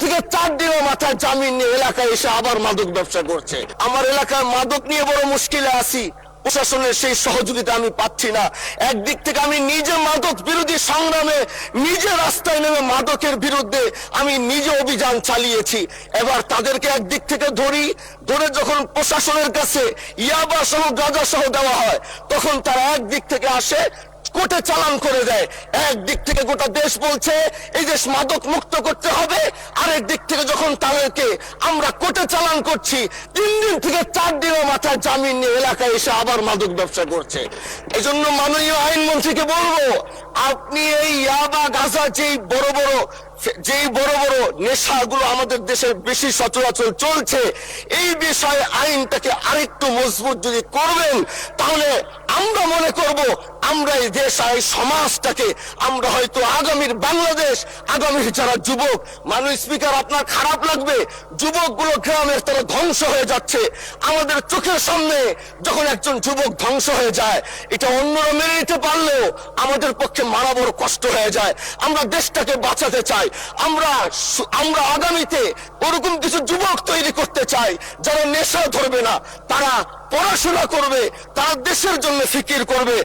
থেকে 4 দিনের মাথায় জামিন নিয়ে এলাকায় এসে আবার মাদক ব্যবসা করছে। আমার এলাকায় মাদক নিয়ে বড় মুশকিলে আছি, প্রশাসনের সেই সহযোগিতা আমি পাচ্ছি না। একদিক থেকে আমি নিজে মাদক বিরোধী সংগ্রামে নিজে রাস্তায় নেমে মাদকের বিরুদ্ধে আমি নিজে অভিযান চালিয়েছি। এবার তাদেরকে একদিক থেকে ধরে যখন প্রশাসনের কাছে ইয়াবা সহ গাঁজা সহ দেওয়া হয়, তখন তারা একদিক থেকে আসে কোর্টে চালান করে দেয়। একদিক থেকে গোটা দেশ বলছে এই দেশ মাদক মুক্ত করতে হবে, আরেক দিক থেকে যখন তাদেরকে আমরা কোর্টে চালান করছি, 3 দিন থেকে 4 দিনের মাথায় জামিন নিয়ে এলাকায় এসে আবার মাদক ব্যবসা করছে। এজন্য মাননীয় আইনমন্ত্রীকে বলবো, আপনি এই ইয়াবা গাঁজা যেই বড় বড় নেশাগুলো আমাদের দেশে বেশি সচরাচর চলছে, এই বিষয়ে আইনটাকে আরেকটু মজবুত যদি করবেন, তাহলে আমরা মনে করব আমরা এই দেশ আর এই সমাজটাকে আমরা হয়তো আগামীর বাংলাদেশ, আগামীর যারা যুবক, মাননীয় স্পিকার আপনার খারাপ লাগবে, যুবকগুলো গ্রামের তারা ধ্বংস হয়ে যাচ্ছে। আমাদের চোখের সামনে যখন একজন যুবক ধ্বংস হয়ে যায়, এটা অন্যরা মেনে নিতে পারলেও আমাদের পক্ষে মারা বড় কষ্ট হয়ে যায়। আমরা দেশটাকে বাঁচাতে চাই, আমরা আগামীতে ওরকম কিছু যুবক তৈরি করতে চাই যারা নেশা ধরবে না, তারা পড়াশোনা করবে, তারা দেশের জন্য ফিকির করবে।